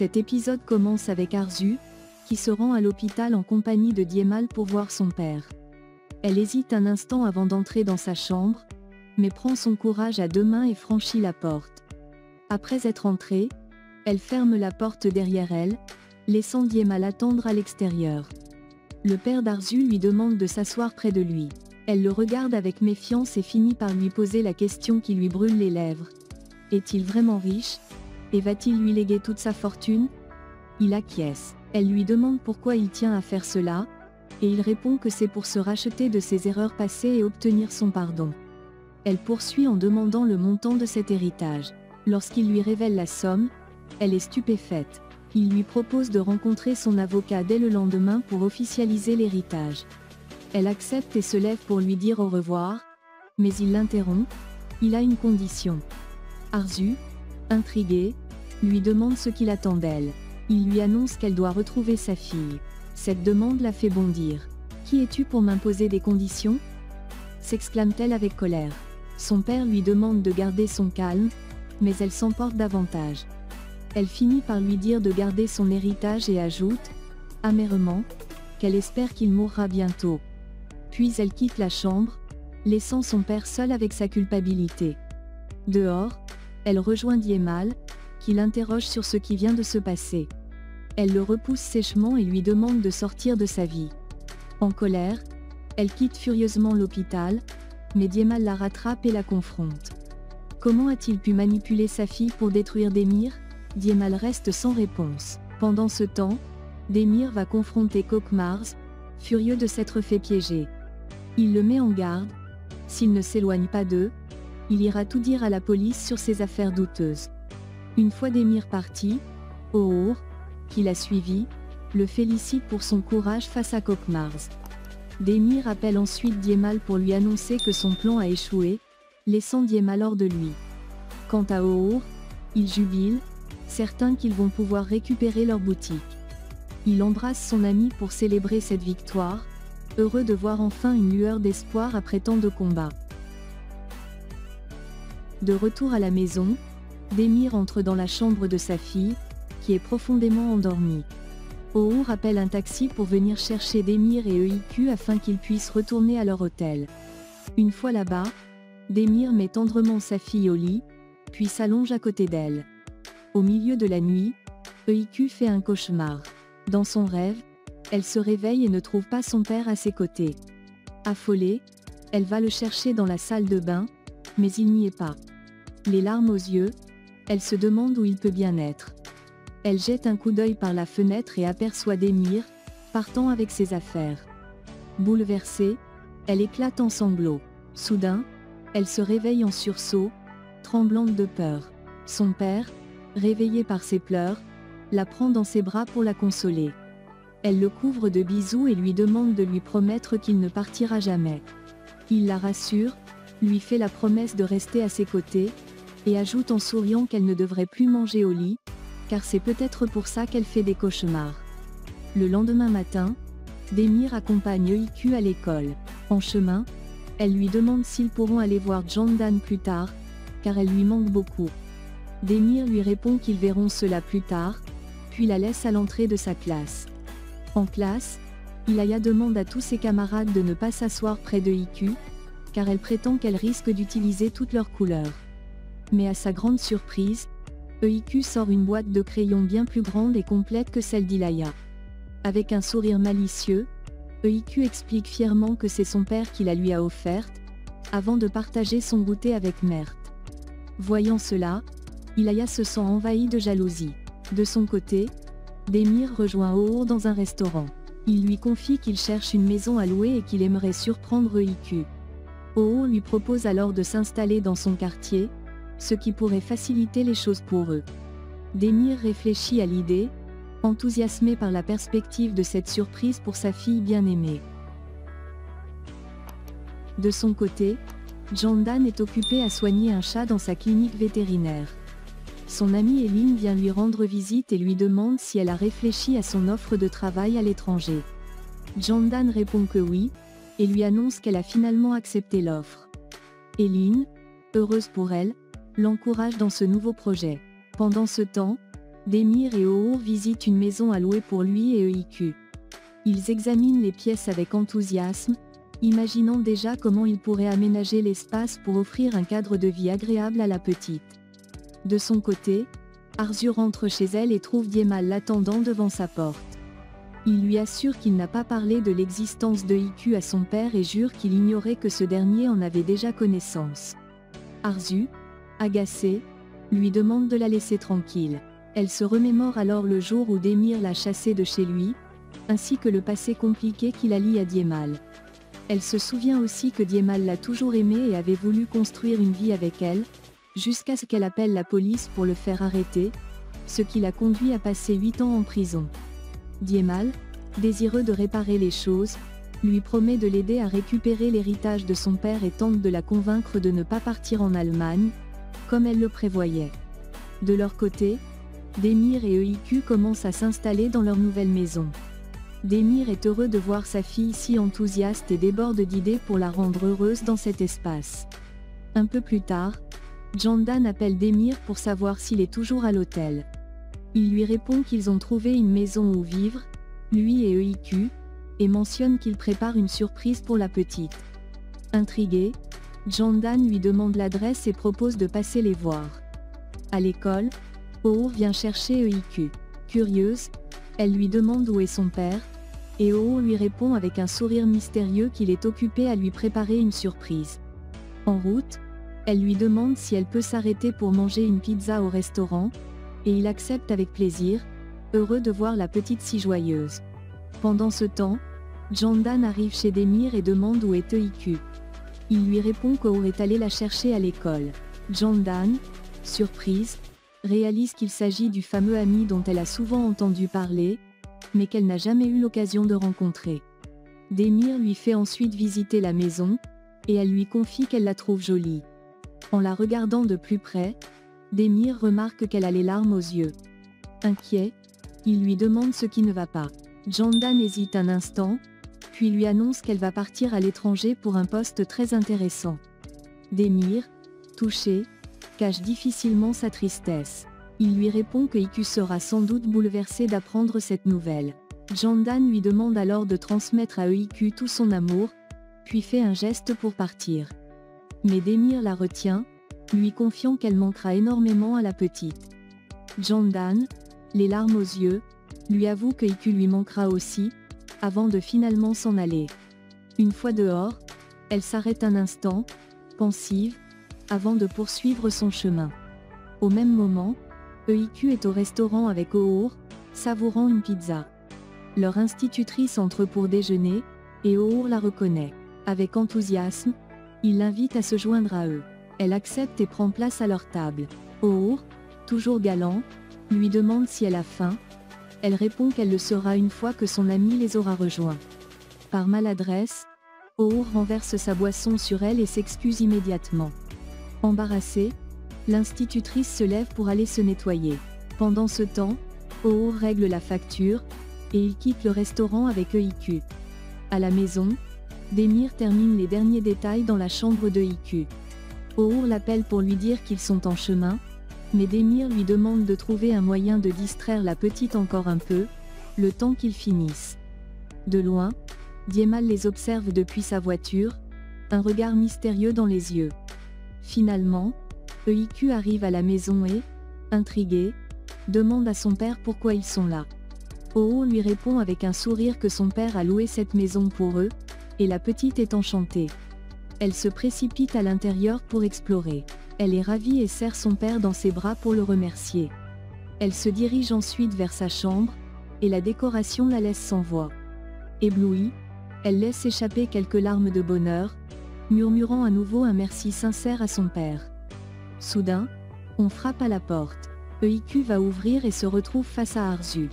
Cet épisode commence avec Arzu, qui se rend à l'hôpital en compagnie de Diemal pour voir son père. Elle hésite un instant avant d'entrer dans sa chambre, mais prend son courage à deux mains et franchit la porte. Après être entrée, elle ferme la porte derrière elle, laissant Diemal attendre à l'extérieur. Le père d'Arzu lui demande de s'asseoir près de lui. Elle le regarde avec méfiance et finit par lui poser la question qui lui brûle les lèvres. Est-il vraiment riche? Et va-t-il lui léguer toute sa fortune? Il acquiesce. Elle lui demande pourquoi il tient à faire cela, et il répond que c'est pour se racheter de ses erreurs passées et obtenir son pardon. Elle poursuit en demandant le montant de cet héritage. Lorsqu'il lui révèle la somme, elle est stupéfaite. Il lui propose de rencontrer son avocat dès le lendemain pour officialiser l'héritage. Elle accepte et se lève pour lui dire au revoir, mais il l'interrompt. Il a une condition. Arzu, intrigué, lui demande ce qu'il attend d'elle. Il lui annonce qu'elle doit retrouver sa fille. Cette demande la fait bondir. « Qui es-tu pour m'imposer des conditions ?» s'exclame-t-elle avec colère. Son père lui demande de garder son calme, mais elle s'emporte davantage. Elle finit par lui dire de garder son héritage et ajoute, amèrement, qu'elle espère qu'il mourra bientôt. Puis elle quitte la chambre, laissant son père seul avec sa culpabilité. Dehors, elle rejoint Diemal, qui l'interroge sur ce qui vient de se passer. Elle le repousse sèchement et lui demande de sortir de sa vie. En colère, elle quitte furieusement l'hôpital, mais Diemal la rattrape et la confronte. Comment a-t-il pu manipuler sa fille pour détruire Demir? Diemal reste sans réponse. Pendant ce temps, Demir va confronter Kokmars, furieux de s'être fait piéger. Il le met en garde, s'il ne s'éloigne pas d'eux, il ira tout dire à la police sur ses affaires douteuses. Une fois Demir parti, O'Hour, qui l'a suivi, le félicite pour son courage face à Kokmars. Demir appelle ensuite Diemal pour lui annoncer que son plan a échoué, laissant Diemal hors de lui. Quant à O'Hour, il jubile, certain qu'ils vont pouvoir récupérer leur boutique. Il embrasse son ami pour célébrer cette victoire, heureux de voir enfin une lueur d'espoir après tant de combats. De retour à la maison, Demir entre dans la chambre de sa fille, qui est profondément endormie. O'Hour appelle un taxi pour venir chercher Demir et EIQ afin qu'ils puissent retourner à leur hôtel. Une fois là-bas, Demir met tendrement sa fille au lit, puis s'allonge à côté d'elle. Au milieu de la nuit, EIQ fait un cauchemar. Dans son rêve, elle se réveille et ne trouve pas son père à ses côtés. Affolée, elle va le chercher dans la salle de bain, mais il n'y est pas. Les larmes aux yeux, elle se demande où il peut bien être. Elle jette un coup d'œil par la fenêtre et aperçoit Demir, partant avec ses affaires. Bouleversée, elle éclate en sanglots. Soudain, elle se réveille en sursaut, tremblante de peur. Son père, réveillé par ses pleurs, la prend dans ses bras pour la consoler. Elle le couvre de bisous et lui demande de lui promettre qu'il ne partira jamais. Il la rassure, lui fait la promesse de rester à ses côtés, et ajoute en souriant qu'elle ne devrait plus manger au lit, car c'est peut-être pour ça qu'elle fait des cauchemars. Le lendemain matin, Demir accompagne EIQ à l'école. En chemin, elle lui demande s'ils pourront aller voir Jandan plus tard, car elle lui manque beaucoup. Demir lui répond qu'ils verront cela plus tard, puis la laisse à l'entrée de sa classe. En classe, Ilaya demande à tous ses camarades de ne pas s'asseoir près de EIQ, car elle prétend qu'elle risque d'utiliser toutes leurs couleurs. Mais à sa grande surprise, EIQ sort une boîte de crayons bien plus grande et complète que celle d'Ilaya. Avec un sourire malicieux, EIQ explique fièrement que c'est son père qui la lui a offerte, avant de partager son goûter avec Mert. Voyant cela, Ilaya se sent envahie de jalousie. De son côté, Demir rejoint O'Hour dans un restaurant. Il lui confie qu'il cherche une maison à louer et qu'il aimerait surprendre EIQ. O'Hour lui propose alors de s'installer dans son quartier, ce qui pourrait faciliter les choses pour eux. Demir réfléchit à l'idée, enthousiasmé par la perspective de cette surprise pour sa fille bien-aimée. De son côté, Jandan est occupé à soigner un chat dans sa clinique vétérinaire. Son amie Eline vient lui rendre visite et lui demande si elle a réfléchi à son offre de travail à l'étranger. Jandan répond que oui, et lui annonce qu'elle a finalement accepté l'offre. Eline, heureuse pour elle, l'encourage dans ce nouveau projet. Pendant ce temps, Démir et O'Our visitent une maison à louer pour lui et EIQ. Ils examinent les pièces avec enthousiasme, imaginant déjà comment ils pourraient aménager l'espace pour offrir un cadre de vie agréable à la petite. De son côté, Arzu rentre chez elle et trouve Diemal l'attendant devant sa porte. Il lui assure qu'il n'a pas parlé de l'existence de EIQ à son père et jure qu'il ignorait que ce dernier en avait déjà connaissance. Arzu, agacé, lui demande de la laisser tranquille. Elle se remémore alors le jour où Démir l'a chassée de chez lui, ainsi que le passé compliqué qui la lie à Diemal. Elle se souvient aussi que Diemal l'a toujours aimée et avait voulu construire une vie avec elle, jusqu'à ce qu'elle appelle la police pour le faire arrêter, ce qui l'a conduit à passer 8 ans en prison. Diemal, désireux de réparer les choses, lui promet de l'aider à récupérer l'héritage de son père et tente de la convaincre de ne pas partir en Allemagne, comme elle le prévoyait. De leur côté, Démir et EIQ commencent à s'installer dans leur nouvelle maison. Démir est heureux de voir sa fille si enthousiaste et déborde d'idées pour la rendre heureuse dans cet espace. Un peu plus tard, Candan appelle Démir pour savoir s'il est toujours à l'hôtel. Il lui répond qu'ils ont trouvé une maison où vivre, lui et EIQ, et mentionne qu'il prépare une surprise pour la petite. Intrigué, Candan lui demande l'adresse et propose de passer les voir. À l'école, O'Our vient chercher EIQ. Curieuse, elle lui demande où est son père, et O'Our lui répond avec un sourire mystérieux qu'il est occupé à lui préparer une surprise. En route, elle lui demande si elle peut s'arrêter pour manger une pizza au restaurant, et il accepte avec plaisir, heureux de voir la petite si joyeuse. Pendant ce temps, Candan arrive chez Démir et demande où est EIQ. Il lui répond qu'O'Our est allé la chercher à l'école. Candan, surprise, réalise qu'il s'agit du fameux ami dont elle a souvent entendu parler, mais qu'elle n'a jamais eu l'occasion de rencontrer. Démir lui fait ensuite visiter la maison, et elle lui confie qu'elle la trouve jolie. En la regardant de plus près, Démir remarque qu'elle a les larmes aux yeux. Inquiet, il lui demande ce qui ne va pas. Candan hésite un instant, puis lui annonce qu'elle va partir à l'étranger pour un poste très intéressant. Démir, touché, cache difficilement sa tristesse. Il lui répond que EIQ sera sans doute bouleversé d'apprendre cette nouvelle. Candan lui demande alors de transmettre à EIQ tout son amour, puis fait un geste pour partir. Mais Démir la retient, lui confiant qu'elle manquera énormément à la petite. Candan, les larmes aux yeux, lui avoue que EIQ lui manquera aussi, avant de finalement s'en aller. Une fois dehors, elle s'arrête un instant, pensive, avant de poursuivre son chemin. Au même moment, EIQ est au restaurant avec O'Our, savourant une pizza. Leur institutrice entre pour déjeuner, et O'Our la reconnaît. Avec enthousiasme, il l'invite à se joindre à eux. Elle accepte et prend place à leur table. O'Our, toujours galant, lui demande si elle a faim. Elle répond qu'elle le saura une fois que son ami les aura rejoints. Par maladresse, O'Our renverse sa boisson sur elle et s'excuse immédiatement. Embarrassée, l'institutrice se lève pour aller se nettoyer. Pendant ce temps, O'Our règle la facture, et il quitte le restaurant avec EIQ. À la maison, Démir termine les derniers détails dans la chambre de EIQ. O'Our l'appelle pour lui dire qu'ils sont en chemin, mais Démir lui demande de trouver un moyen de distraire la petite encore un peu, le temps qu'ils finissent. De loin, Diemal les observe depuis sa voiture, un regard mystérieux dans les yeux. Finalement, EIQ arrive à la maison et, intrigué, demande à son père pourquoi ils sont là. O'Our lui répond avec un sourire que son père a loué cette maison pour eux, et la petite est enchantée. Elle se précipite à l'intérieur pour explorer. Elle est ravie et serre son père dans ses bras pour le remercier. Elle se dirige ensuite vers sa chambre, et la décoration la laisse sans voix. Éblouie, elle laisse échapper quelques larmes de bonheur, murmurant à nouveau un merci sincère à son père. Soudain, on frappe à la porte. EIQ va ouvrir et se retrouve face à Arzu.